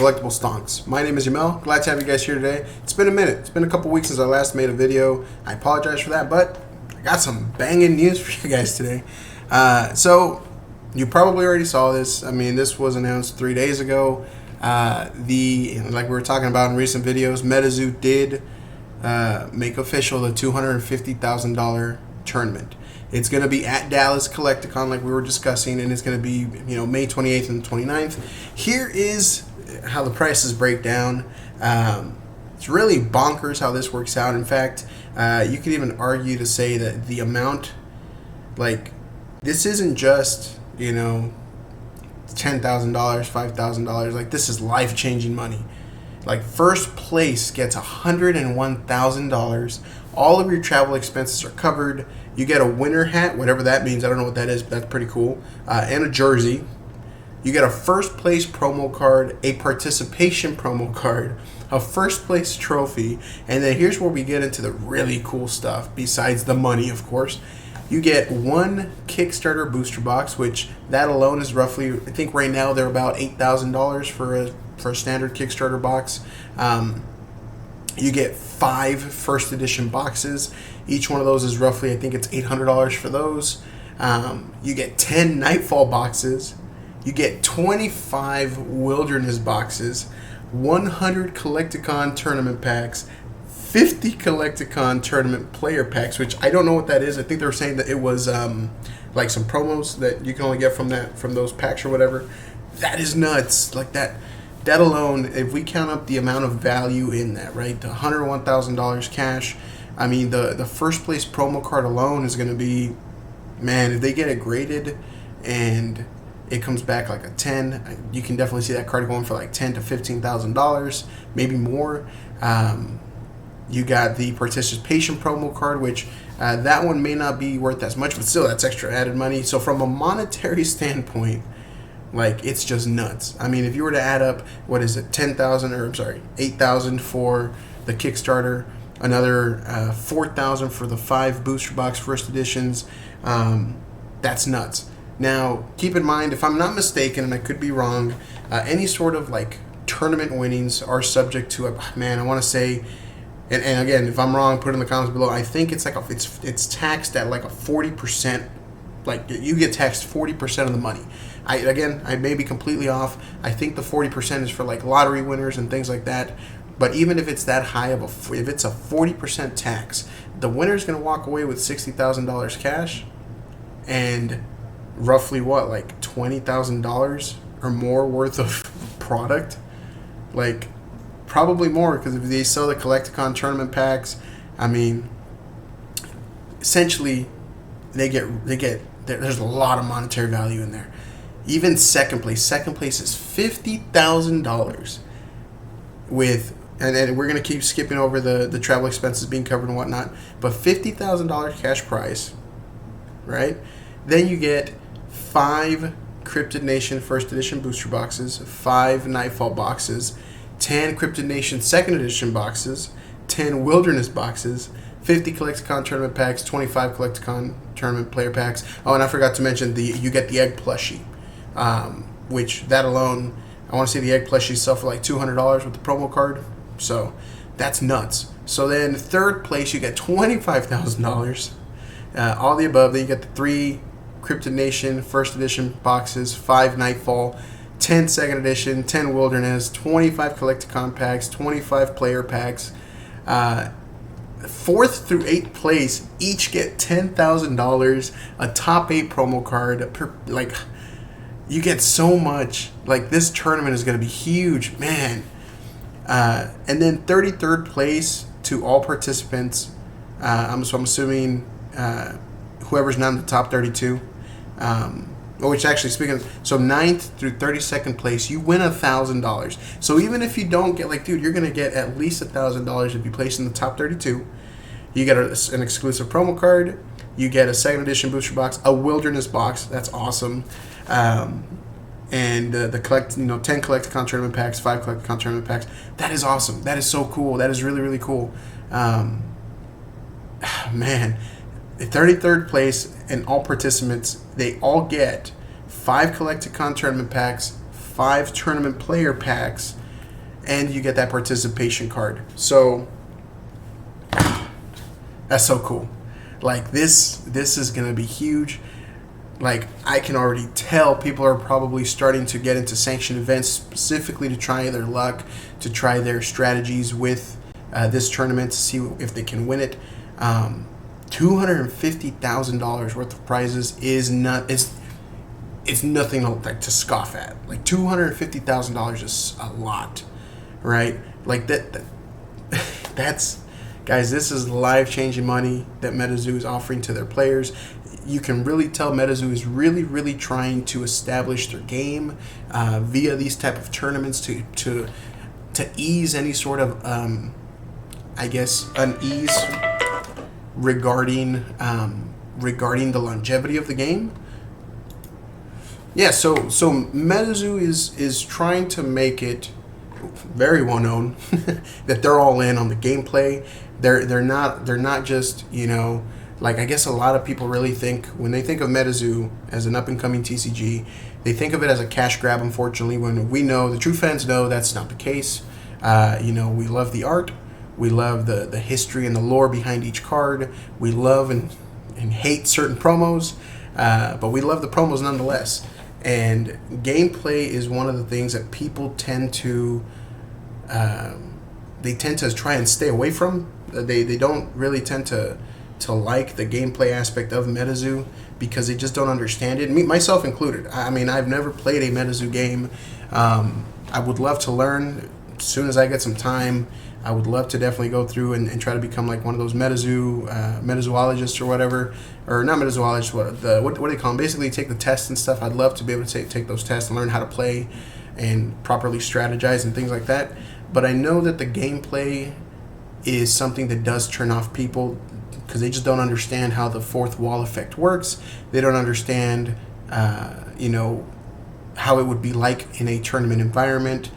Collectible Stonks. My name is Yamel. Glad to have you guys here today. It's been a minute. It's been a couple weeks since I last made a video. I apologize for that, but I got some banging news for you guys today. So you probably already saw this. I mean, this was announced 3 days ago. Like we were talking about in recent videos, Metazoo did make official the $250,000 tournament. It's going to be at Dallas Collecticon, like we were discussing, and it's going to be, May 28th and 29th. Here is how the prices break down. It's really bonkers how this works out. In fact, you could even argue to say that the amount, like, this isn't just, $10,000, $5,000. Like, this is life-changing money. Like, first place gets $101,000. All of your travel expenses are covered. You get a winner hat, whatever that means. I don't know what that is, but that's pretty cool. And a jersey. You get a first place promo card, a participation promo card, a first place trophy, and then here's where we get into the really cool stuff, besides the money, of course. You get one Kickstarter booster box, which that alone is roughly, I think right now they're about $8,000 for a standard Kickstarter box. You get 5 first edition boxes. Each one of those is roughly, I think it's $800 for those. You get 10 Nightfall boxes. You get 25 Wilderness boxes, 100 Collecticon tournament packs, 50 Collecticon tournament player packs, which I don't know what that is. I think they were saying that it was like some promos that you can only get from those packs or whatever. That is nuts. Like that alone, if we count up the amount of value in that, right? The $101,000 cash. I mean, the first place promo card alone is going to be, man, if they get it graded and it comes back like a 10, you can definitely see that card going for like $10,000 to $15,000, maybe more. You got the participation promo card, which that one may not be worth as much, but still, that's extra added money. So from a monetary standpoint, like, it's just nuts. I mean, if you were to add up, what is it, $8,000 for the Kickstarter, another $4,000 for the 5 booster box first editions, that's nuts. Now, keep in mind, if I'm not mistaken, and I could be wrong, any sort of like tournament winnings are subject to I want to say, and again, if I'm wrong, put it in the comments below. I think it's like it's taxed at like a 40%. Like, you get taxed 40% of the money. I may be completely off. I think the 40% is for like lottery winners and things like that. But even if it's that high if it's a 40% tax, the winner's going to walk away with $60,000 cash and roughly like $20,000 or more worth of product. Like, probably more, because if they sell the Collecticon tournament packs, I mean, essentially there's a lot of monetary value in there. Even second place is $50,000 with, and we're going to keep skipping over the travel expenses being covered and whatnot, but $50,000 cash prize, right? Then you get 5 Cryptid Nation first edition booster boxes, 5 Nightfall boxes, 10 Cryptid Nation second edition boxes, 10 Wilderness boxes, 50 Collecticon tournament packs, 25 Collecticon tournament player packs. Oh, and I forgot to mention you get the egg plushie, which that alone, I want to say the egg plushie sell for like $200 with the promo card. So that's nuts. So then third place, you get $25,000. All the above. Then you get the 3 Cryptid Nation first edition boxes, 5 Nightfall, 10 second edition, 10 Wilderness, 25 Collecticon packs, 25 player packs. 4th through 8th place each get $10,000, a top 8 promo card. Like, you get so much. Like, this tournament is going to be huge, man. And then 33rd place to all participants. I'm assuming whoever's not in the top 32. Which actually, speaking of, so 9th through 32nd place, you win $1,000. So even if you don't get, like, dude, you're going to get at least $1,000 if you place in the top 32. You get an exclusive promo card. You get a second edition booster box, a Wilderness box. That's awesome. And the 10 Collecticon tournament packs, 5 Collecticon tournament packs. That is awesome. That is so cool. That is really, really cool. Man, the 33rd place and all participants, they all get 5 Collecticon tournament packs, 5 tournament player packs, and you get that participation card. So that's so cool. Like this is gonna be huge. Like I can already tell people are probably starting to get into sanctioned events specifically to try their luck, to try their strategies with this tournament to see if they can win it. $250,000 worth of prizes is not it's nothing like to scoff at. Like $250,000 is a lot, right? Like that's guys, this is life-changing money that Metazoo is offering to their players. You can really tell Metazoo is really trying to establish their game via these type of tournaments to ease any sort of I guess unease regarding the longevity of the game. Yeah, so Metazoo is trying to make it very well known that they're all in on the gameplay. They're not just, you know, like I guess a lot of people really think when they think of Metazoo as an up and coming TCG, they think of it as a cash grab. Unfortunately, when we know the true fans know that's not the case. You know, we love the art. We love the history and the lore behind each card. We love and hate certain promos, but we love the promos nonetheless. And gameplay is one of the things that people tend to try and stay away from. They don't really tend to like the gameplay aspect of Metazoo because they just don't understand it. Me, myself included. I mean, I've never played a Metazoo game. I would love to learn as soon as I get some time. I would love to definitely go through and try to become like one of those metazoologists or whatever, or not metazoologists. What do they call them? Basically, take the tests and stuff. I'd love to be able to take those tests and learn how to play and properly strategize and things like that. But I know that the gameplay is something that does turn off people because they just don't understand how the fourth wall effect works. They don't understand, you know, how it would be like in a tournament environment.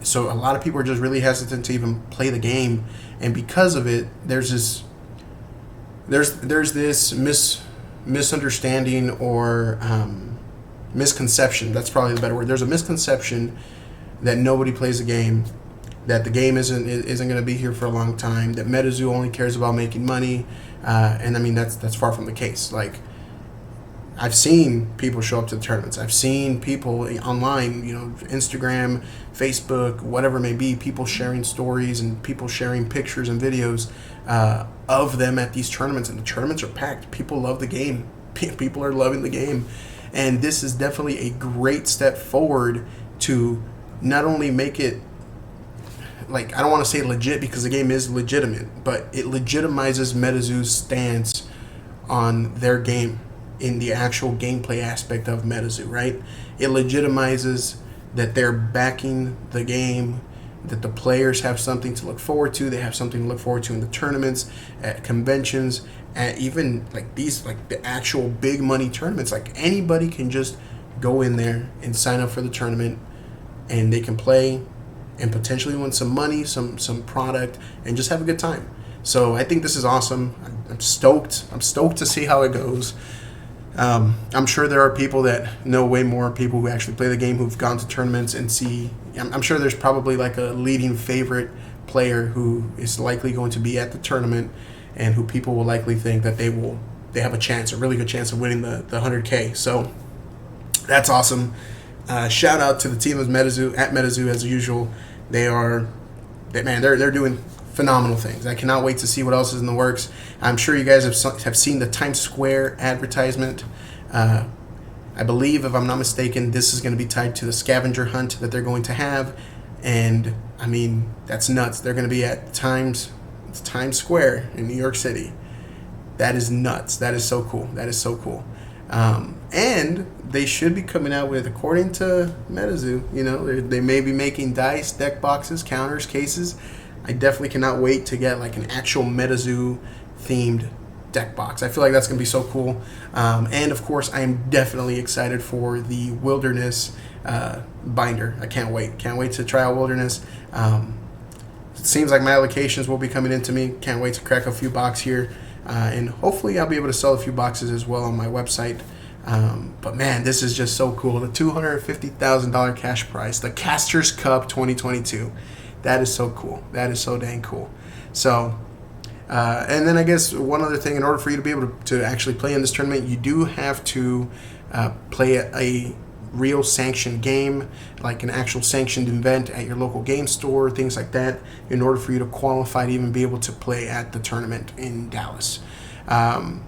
So a lot of people are just really hesitant to even play the game, and because of it, there's this misunderstanding or misconception. That's probably the better word. There's a misconception that nobody plays the game, that the game isn't going to be here for a long time, that Metazoo only cares about making money, and I mean that's far from the case. Like, I've seen people show up to the tournaments. I've seen people online, you know, Instagram, Facebook, whatever it may be, people sharing stories and people sharing pictures and videos of them at these tournaments. And the tournaments are packed. People love the game. People are loving the game. And this is definitely a great step forward to not only make it, like, I don't want to say legit because the game is legitimate, but it legitimizes Metazoo's stance on their game in the actual gameplay aspect of Metazoo, right? It legitimizes that they're backing the game, that the players have something to look forward to. They have something to look forward to in the tournaments, at conventions, at even like these, like the actual big money tournaments. Like anybody can just go in there and sign up for the tournament, and they can play and potentially win some money, some product, and just have a good time. So I think this is awesome. I'm stoked. I'm stoked to see how it goes. I'm sure there are people that know way more people who actually play the game, who've gone to tournaments and see. I'm sure there's probably like a leading favorite player who is likely going to be at the tournament and who people will likely think that they have a really good chance of winning the 100K. So that's awesome. Shout out to the team of Metazoo, at Metazoo as usual. They're doing phenomenal things. I cannot wait to see what else is in the works. I'm sure you guys have seen the Times Square advertisement. I believe, if I'm not mistaken, this is going to be tied to the scavenger hunt that they're going to have. And, I mean, that's nuts. They're going to be at Times Square in New York City. That is nuts. That is so cool. That is so cool. And they should be coming out with, according to Metazoo, you know, they may be making dice, deck boxes, counters, cases. I definitely cannot wait to get like an actual Metazoo themed deck box. I feel like that's going to be so cool. And of course, I am definitely excited for the Wilderness binder. I can't wait. Can't wait to try out Wilderness. It seems like my allocations will be coming into me. Can't wait to crack a few boxes here. And hopefully I'll be able to sell a few boxes as well on my website. But man, this is just so cool. The $250,000 cash prize, the Casters Cup 2022. That is so cool. That is so dang cool. So, and then I guess one other thing, in order for you to be able to actually play in this tournament, you do have to play a real sanctioned game, like an actual sanctioned event at your local game store, things like that, in order for you to qualify to even be able to play at the tournament in Dallas. I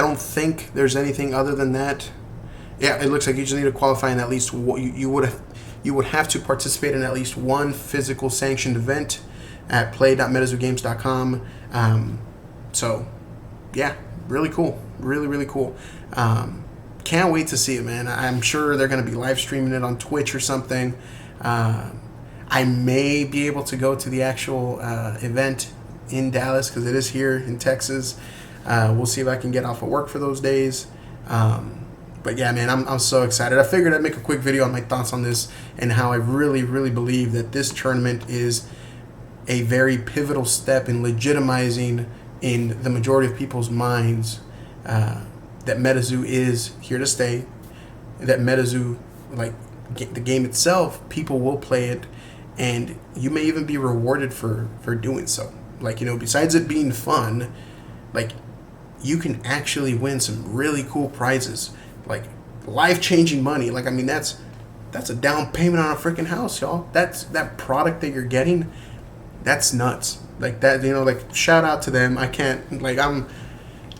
don't think there's anything other than that. Yeah, it looks like you just need to qualify in at least you would have to participate in at least one physical sanctioned event at play.metazoogames.com. So, yeah, really cool. Really, really cool. Can't wait to see it, man. I'm sure they're going to be live streaming it on Twitch or something. I may be able to go to the actual event in Dallas because it is here in Texas. We'll see if I can get off of work for those days. But yeah, man, I'm so excited. I figured I'd make a quick video on my thoughts on this and how I really, really believe that this tournament is a very pivotal step in legitimizing in the majority of people's minds that Metazoo is here to stay. That Metazoo, like the game itself, people will play it, and you may even be rewarded for doing so. Like, you know, besides it being fun, like, you can actually win some really cool prizes, like life-changing money. Like, I mean, that's a down payment on a freaking house, y'all. That product that you're getting, that's nuts. Like that, you know, like, shout out to them. I can't, like,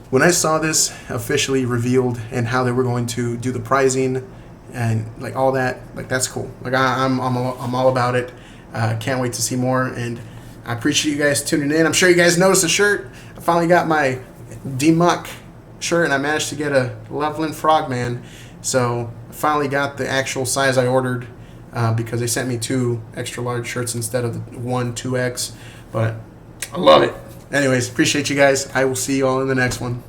when I saw this officially revealed and how they were going to do the prizing and like all that, like, that's cool. Like, I'm all about it. Can't wait to see more, and I appreciate you guys tuning in. I'm sure you guys noticed the shirt. I finally got my D-Muck shirt, and I managed to get a Loveland Frogman. So I finally got the actual size I ordered because they sent me 2 extra large shirts instead of the 1 2X. But I love it. Anyways, appreciate you guys. I will see you all in the next one.